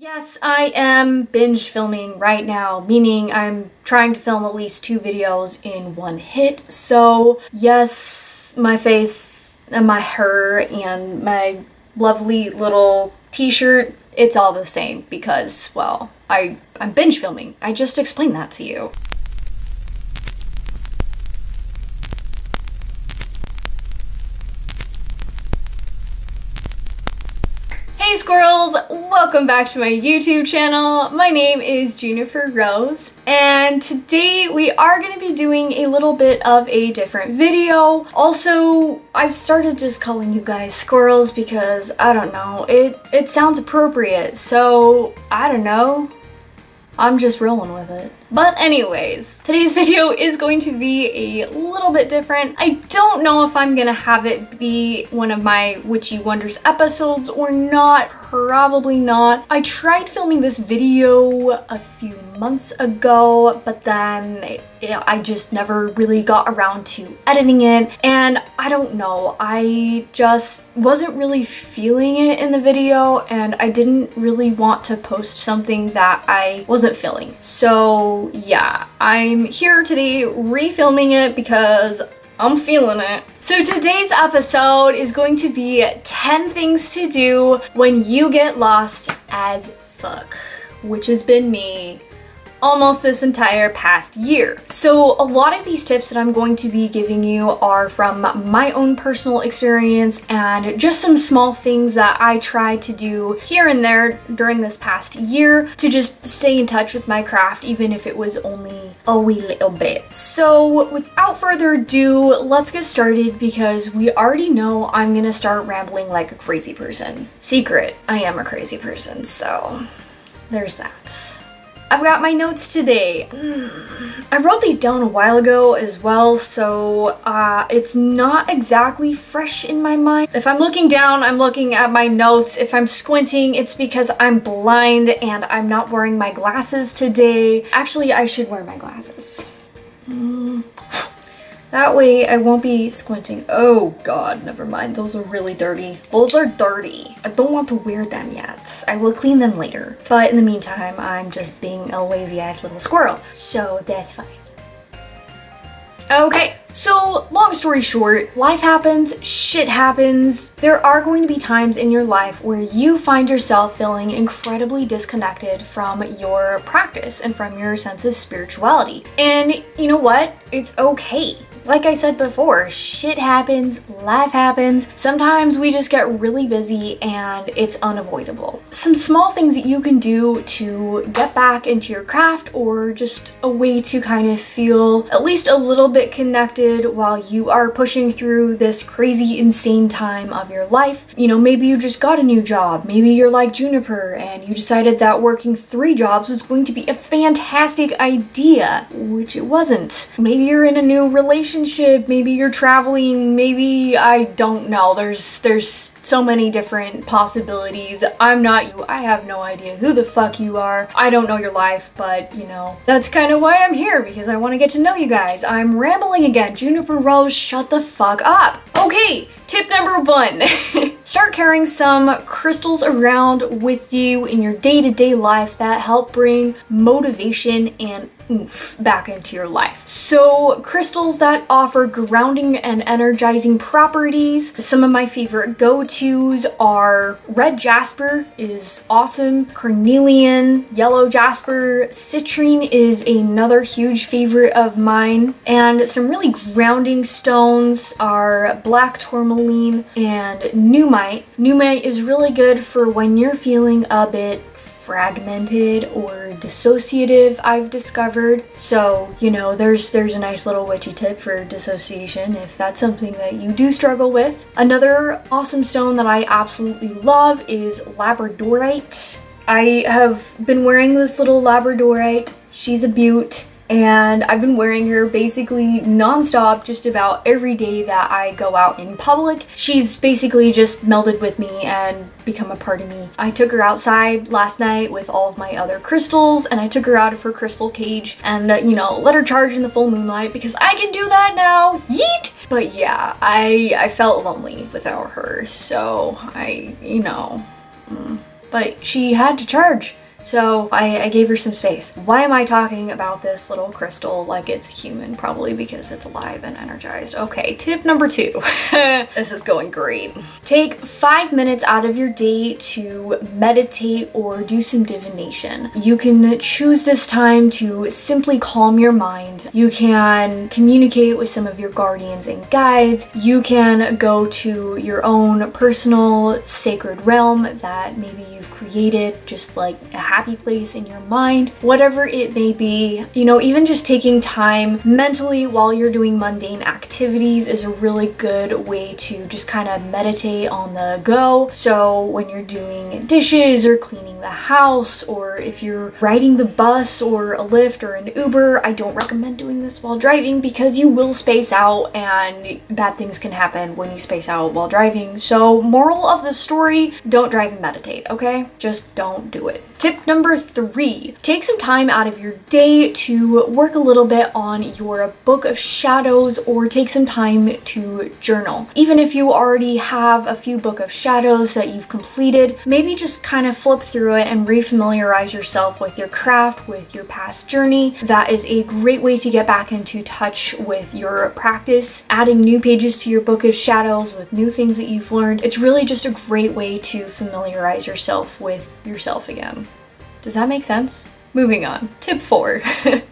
Yes, I am binge filming right now, meaning I'm trying to film at least 2 videos in one hit. So yes, my face and my hair and my lovely little t-shirt, it's all the same because, well, I'm binge filming. I just explained that to you. Hey squirrels! Welcome back to my YouTube channel. My name is Juniper Rose, and today we are going to be doing a little bit of a different video. Also, I've started just calling you guys squirrels because, I don't know, it sounds appropriate, so I don't know. I'm just rolling with it. But anyways, today's video is going to be a little bit different. I don't know if I'm gonna have it be one of my Witchy Wonders episodes or not. Probably not. I tried filming this video a few months ago, but then I just never really got around to editing it, and I don't know, I just wasn't really feeling it in the video, and I didn't really want to post something that I wasn't feeling. So yeah, I'm here today refilming it because I'm feeling it. So today's episode is going to be 10 things to do when you get lost as fuck, which has been me almost this entire past year. So a lot of these tips that I'm going to be giving you are from my own personal experience and just some small things that I tried to do here and there during this past year to just stay in touch with my craft, even if it was only a wee little bit. So without further ado, let's get started because we already know I'm gonna start rambling like a crazy person. Secret, I am a crazy person, so there's that. I've got my notes today. I wrote these down a while ago as well, so it's not exactly fresh in my mind. If I'm looking down, I'm looking at my notes. If I'm squinting, it's because I'm blind and I'm not wearing my glasses today. Actually, I should wear my glasses. That way I won't be squinting. Oh god, never mind. Those are really dirty. Those are dirty. I don't want to wear them yet. I will clean them later. But in the meantime, I'm just being a lazy ass little squirrel. So that's fine. Okay, so long story short, life happens, shit happens. There are going to be times in your life where you find yourself feeling incredibly disconnected from your practice and from your sense of spirituality. And you know what? It's okay. Like I said before, shit happens, life happens. Sometimes we just get really busy and it's unavoidable. Some small things that you can do to get back into your craft, or just a way to kind of feel at least a little bit connected while you are pushing through this crazy, insane time of your life. You know, maybe you just got a new job. Maybe you're like Juniper and you decided that working 3 jobs was going to be a fantastic idea, which it wasn't. Maybe you're in a new relationship, maybe you're traveling, maybe, I don't know. There's so many different possibilities. I'm not you. I have no idea who the fuck you are. I don't know your life, but you know, that's kind of why I'm here, because I want to get to know you guys. I'm rambling again. Juniper Rose, shut the fuck up. Okay, tip number 1. Start carrying some crystals around with you in your day-to-day life that help bring motivation and oomph back into your life. So crystals that offer grounding and energizing properties. Some of my favorite go-tos are red jasper is awesome, carnelian, yellow jasper, citrine is another huge favorite of mine, and some really grounding stones are black tourmaline and numite. Numite is really good for when you're feeling a bit fragmented or dissociative, I've discovered. So, you know, there's a nice little witchy tip for dissociation if that's something that you do struggle with. Another awesome stone that I absolutely love is labradorite. I have been wearing this little labradorite. She's a beaut. And I've been wearing her basically non-stop just about every day that I go out in public. She's basically just melded with me and become a part of me. I took her outside last night with all of my other crystals, and I took her out of her crystal cage and, you know, let her charge in the full moonlight because I can do that now. Yeet! But yeah, I felt lonely without her, so but she had to charge. So I gave her some space. Why am I talking about this little crystal like it's human? Probably because it's alive and energized. Okay, tip number 2. This is going great. Take 5 minutes out of your day to meditate or do some divination. You can choose this time to simply calm your mind. You can communicate with some of your guardians and guides. You can go to your own personal sacred realm that maybe you've created, just like a happy place in your mind, whatever it may be. You know, even just taking time mentally while you're doing mundane activities is a really good way to just kind of meditate on the go. So when you're doing dishes or cleaning the house, or if you're riding the bus or a Lyft or an Uber, I don't recommend doing this while driving because you will space out and bad things can happen when you space out while driving. So moral of the story, don't drive and meditate, okay? Just don't do it. Tip number 3, take some time out of your day to work a little bit on your book of shadows or take some time to journal. Even if you already have a few book of shadows that you've completed, maybe just kind of flip through it and refamiliarize yourself with your craft, with your past journey. That is a great way to get back into touch with your practice, adding new pages to your book of shadows with new things that you've learned. It's really just a great way to familiarize yourself with yourself again. Does that make sense? Moving on. Tip 4.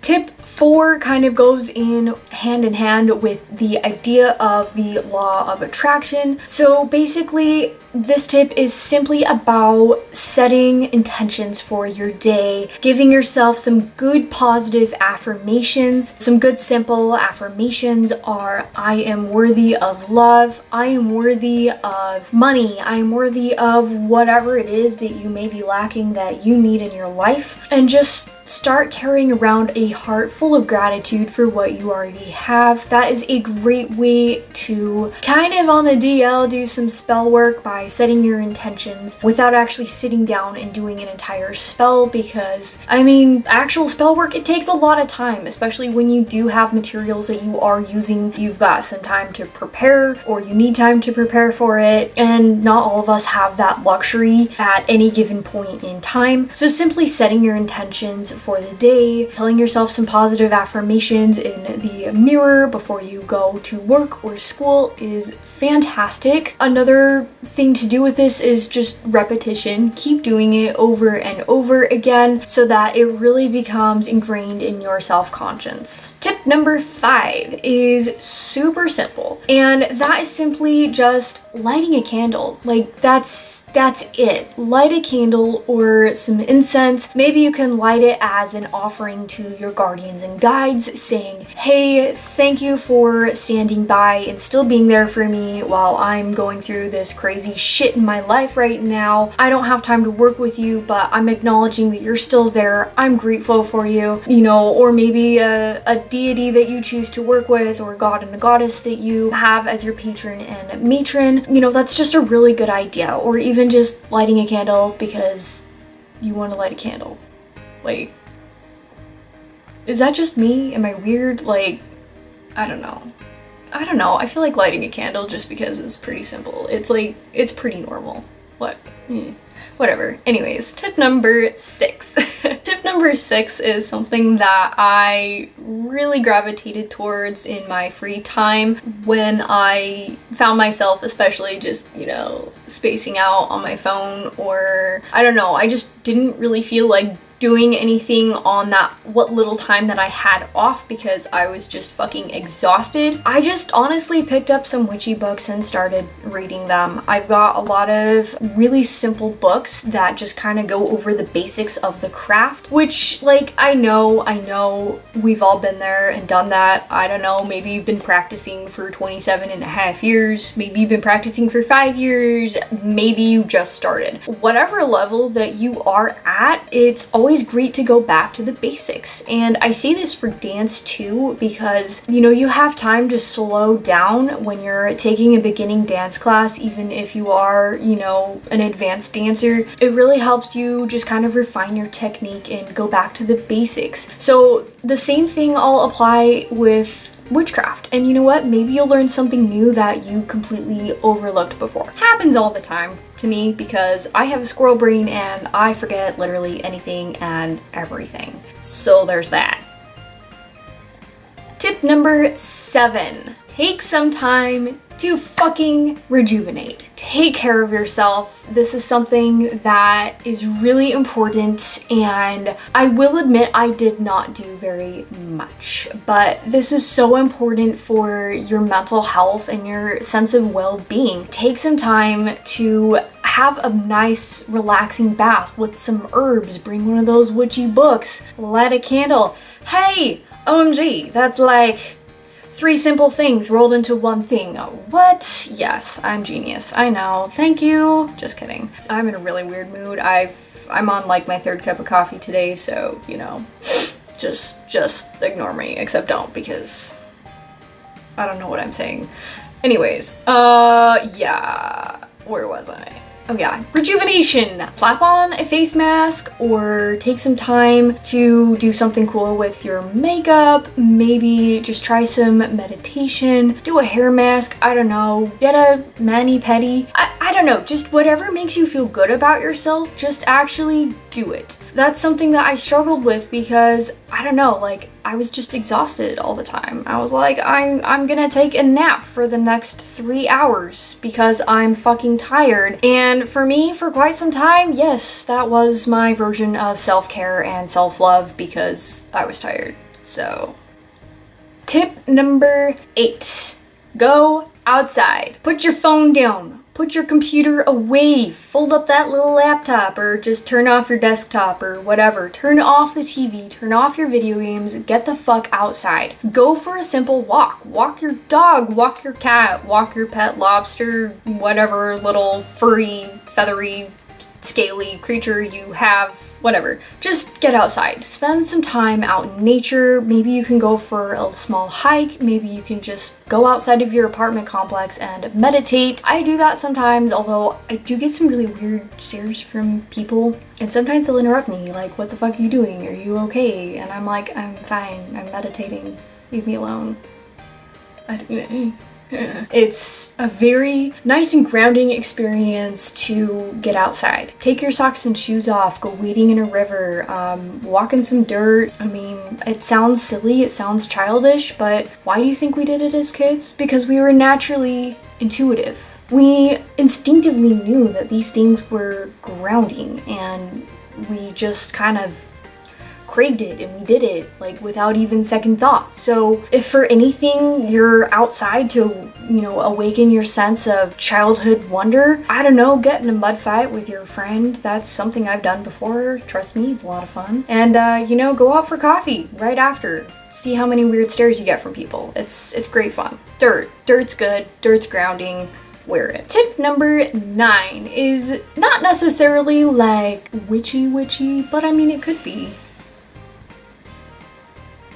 Tip 4 kind of goes in hand with the idea of the law of attraction. So basically, this tip is simply about setting intentions for your day, giving yourself some good positive affirmations. Some good simple affirmations are, I am worthy of love, I am worthy of money, I am worthy of whatever it is that you may be lacking that you need in your life, and just start carrying around a heart full of gratitude for what you already have. That is a great way to kind of on the DL do some spell work by setting your intentions without actually sitting down and doing an entire spell, because I mean, actual spell work, it takes a lot of time, especially when you do have materials that you are using. You've got some time to prepare, or you need time to prepare for it, and not all of us have that luxury at any given point in time. So simply setting your intentions for the day, telling yourself some positive affirmations in the mirror before you go to work or school is fantastic. Another thing to do with this is just repetition. Keep doing it over and over again so that it really becomes ingrained in your self-conscious. Tip number 5 is super simple, and that is simply just lighting a candle. Like that's it. Light a candle or some incense. Maybe you can light it as an offering to your guardians and guides, saying, hey, thank you for standing by and still being there for me while I'm going through this crazy shit in my life right now. I don't have time to work with you, but I'm acknowledging that you're still there. I'm grateful for you, you know, or maybe a deity that you choose to work with, or god and a goddess that you have as your patron and matron. You know, that's just a really good idea. Or even just lighting a candle because you want to light a candle. Like, is that just me? Am I weird? Like, I don't know. I feel like lighting a candle just because it's pretty simple. It's like, it's pretty normal. What? Whatever. Anyways, tip number 6. Tip number 6 is something that I really gravitated towards in my free time when I found myself, especially just, you know, spacing out on my phone, or I don't know, I just didn't really feel like doing anything on that what little time that I had off because I was just fucking exhausted. I just honestly picked up some witchy books and started reading them. I've got a lot of really simple books that just kind of go over the basics of the craft, which, like, I know we've all been there and done that. I don't know, maybe you've been practicing for 27 and a half years, maybe you've been practicing for 5 years, maybe you just started. Whatever level that you are at, it's always great to go back to the basics. And I say this for dance too, because, you know, you have time to slow down when you're taking a beginning dance class. Even if you are, you know, an advanced dancer, it really helps you just kind of refine your technique and go back to the basics. So the same thing I'll apply with witchcraft. And you know what? Maybe you'll learn something new that you completely overlooked before. Happens all the time to me because I have a squirrel brain and I forget literally anything and everything. So there's that. Tip number 7. Take some time to fucking rejuvenate. Take care of yourself. This is something that is really important, and I will admit I did not do very much, but this is so important for your mental health and your sense of well-being. Take some time to have a nice relaxing bath with some herbs. Bring one of those witchy books. Light a candle. Hey, OMG, that's like 3 simple things rolled into one thing. What? Yes, I'm genius. I know. Thank you. Just kidding. I'm in a really weird mood. I'm on like my 3rd cup of coffee today, so you know, just ignore me. Except don't, because I don't know what I'm saying. Anyways, yeah. Where was I? Oh yeah, rejuvenation. Slap on a face mask or take some time to do something cool with your makeup. Maybe just try some meditation, do a hair mask, I don't know, get a mani-pedi. I don't know, just whatever makes you feel good about yourself, just actually do it. That's something that I struggled with because, I don't know, like I was just exhausted all the time. I was like, I'm gonna take a nap for the next 3 hours because I'm fucking tired. And for me, for quite some time, yes, that was my version of self-care and self-love because I was tired. So, tip number 8, go outside. Put your phone down. Put your computer away, fold up that little laptop, or just turn off your desktop or whatever. Turn off the TV, turn off your video games, get the fuck outside. Go for a simple walk. Walk your dog, walk your cat, walk your pet lobster, whatever little furry, feathery, scaly creature you have, whatever. Just get outside. Spend some time out in nature. Maybe you can go for a small hike. Maybe you can just go outside of your apartment complex and meditate. I do that sometimes, although I do get some really weird stares from people. And sometimes they'll interrupt me, like, what the fuck are you doing? Are you okay? And I'm like, I'm fine. I'm meditating. Leave me alone. It's a very nice and grounding experience to get outside. Take your socks and shoes off, go wading in a river, walk in some dirt. I mean, it sounds silly, it sounds childish, but why do you think we did it as kids? Because we were naturally intuitive. We instinctively knew that these things were grounding, and we just kind of craved it and we did it like without even second thought. So if for anything you're outside to, you know, awaken your sense of childhood wonder, I don't know, get in a mud fight with your friend. That's something I've done before. Trust me, it's a lot of fun. And you know, go out for coffee right after. See how many weird stares you get from people. It's great fun. Dirt's good. Dirt's grounding. Wear it. Tip number 9 is not necessarily like witchy, but I mean it could be.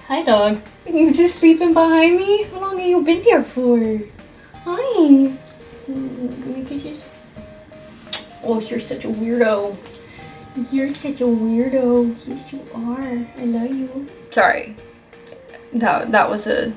Hi, dog. You just sleeping behind me? How long have you been here for? Hi. Give me kisses. Oh, you're such a weirdo. You're such a weirdo. Yes, you are. I love you. Sorry. That was a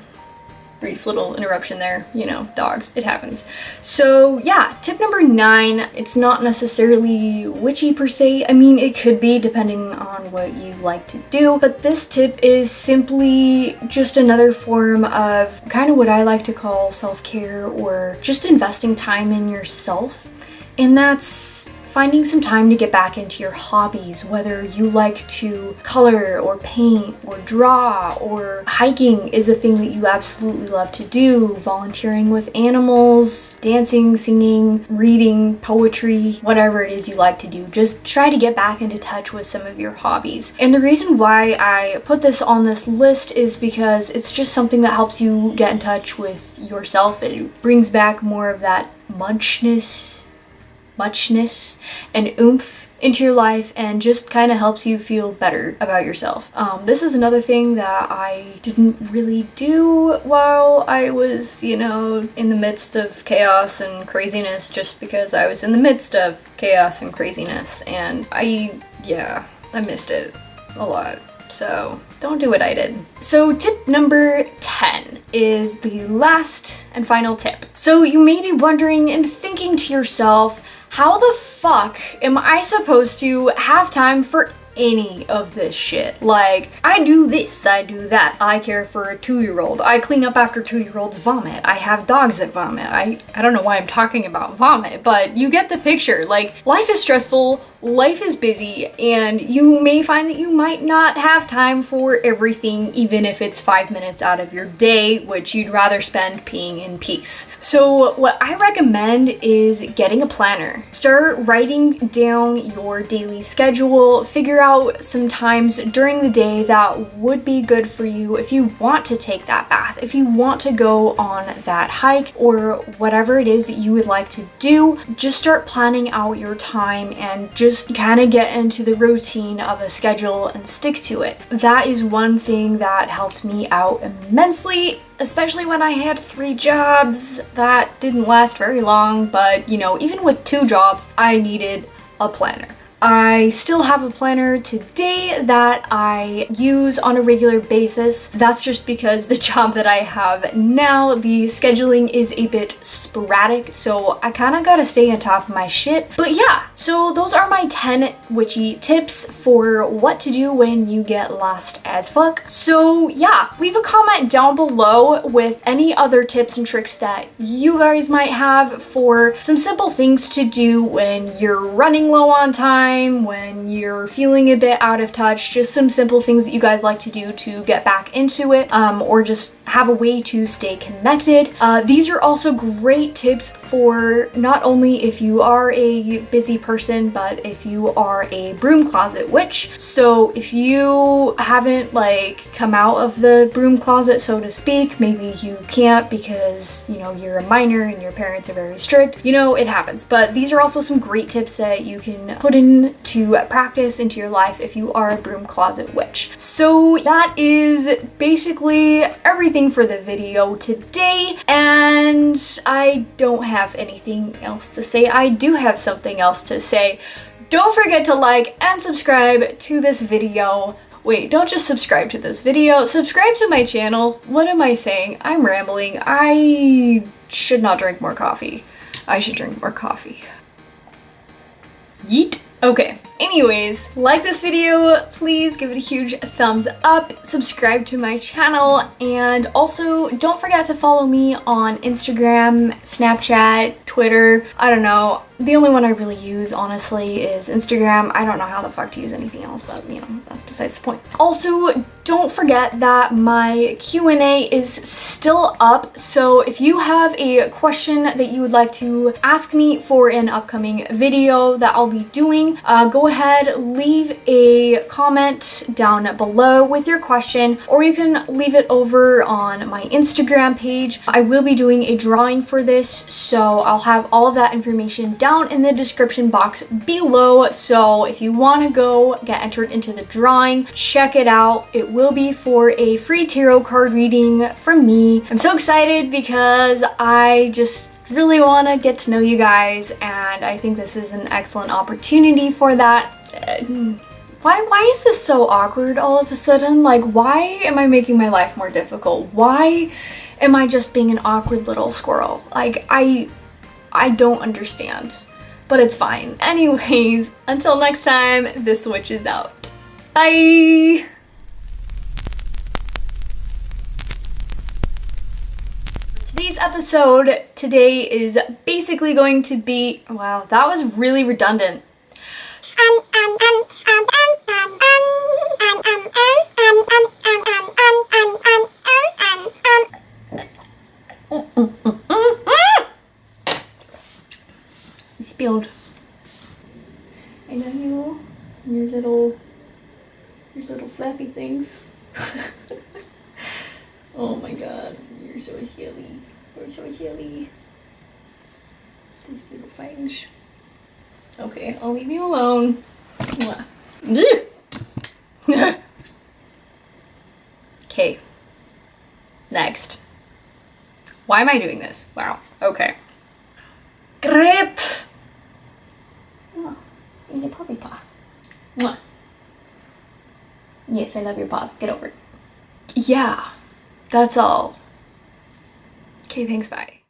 brief little interruption there. You know, dogs. It happens. So yeah, tip number 9, it's not necessarily witchy per se. I mean, it could be depending on what you like to do, but this tip is simply just another form of kind of what I like to call self-care or just investing time in yourself. And that's finding some time to get back into your hobbies, whether you like to color or paint or draw, or hiking is a thing that you absolutely love to do, volunteering with animals, dancing, singing, reading, poetry, whatever it is you like to do. Just try to get back into touch with some of your hobbies. And the reason why I put this on this list is because it's just something that helps you get in touch with yourself. It brings back more of that muchness and oomph into your life and just kind of helps you feel better about yourself. This is another thing that I didn't really do while I was, you know, in the midst of chaos and craziness, just because I was in the midst of chaos and craziness, and I missed it a lot. So don't do what I did. So tip number 10 is the last and final tip. So you may be wondering and thinking to yourself, how the fuck am I supposed to have time for any of this shit? Like, I do this, I do that. I care for a 2-year-old. I clean up after 2-year-olds vomit. I have dogs that vomit. I don't know why I'm talking about vomit, but you get the picture. Like, life is stressful, life is busy, and you may find that you might not have time for everything, even if it's 5 minutes out of your day, which you'd rather spend peeing in peace. So what I recommend is getting a planner. Start writing down your daily schedule, figure out some times during the day that would be good for you if you want to take that bath, if you want to go on that hike, or whatever it is that you would like to do. Just start planning out your time and just kind of get into the routine of a schedule and stick to it. That is one thing that helped me out immensely, especially when I had 3 jobs. That didn't last very long, but you know, even with 2 jobs, I needed a planner. I still have a planner today that I use on a regular basis. That's just because the job that I have now, the scheduling is a bit sporadic, so I kind of gotta stay on top of my shit. But yeah, so those are my 10 witchy tips for what to do when you get lost as fuck. So yeah, leave a comment down below with any other tips and tricks that you guys might have for some simple things to do when you're running low on time, when you're feeling a bit out of touch, just some simple things that you guys like to do to get back into it, or just have a way to stay connected. These are also great tips for not only if you are a busy person, but if you are a broom closet witch. So if you haven't like come out of the broom closet, so to speak, maybe you can't because, you know, you're a minor and your parents are very strict, you know, it happens. But these are also some great tips that you can put in to practice into your life if you are a broom closet witch. So that is basically everything for the video today, and I don't have anything else to say. I do have something else to say. Don't forget to like and subscribe to this video. Wait, don't just subscribe to this video, subscribe to my channel. What am I saying? I'm rambling. I should not drink more coffee. I should drink more coffee. Yeet. Okay, anyways, like this video, please give it a huge thumbs up, subscribe to my channel, and also don't forget to follow me on Instagram, Snapchat, Twitter. I don't know. The only one I really use, honestly, is Instagram. I don't know how the fuck to use anything else, but you know, that's besides the point. Also, don't forget that my Q&A is still up, so if you have a question that you would like to ask me for an upcoming video that I'll be doing, go ahead, leave a comment down below with your question, or you can leave it over on my Instagram page. I will be doing a drawing for this, so I'll have all of that information down in the description box below. So if you want to go get entered into the drawing, check it out. It will be for a free tarot card reading from me. I'm so excited because I just really want to get to know you guys, and I think this is an excellent opportunity for that. Why is this so awkward all of a sudden? Like, why am I making my life more difficult? Why am I just being an awkward little squirrel? Like, I don't understand, but it's fine. Anyways, until next time, this witch is out. Bye! Today's episode today is basically going to be, wow, that was really redundant. It spilled. I know you and your little flappy things. Oh my god, you're so silly. You're so silly. These little fangs. Okay, I'll leave you alone. Okay. Next. Why am I doing this? Wow. Okay. Great. Oh, is a puppy paw. Mwah. Yes. I love your paws. Get over it. Yeah, that's all. Okay, thanks, bye.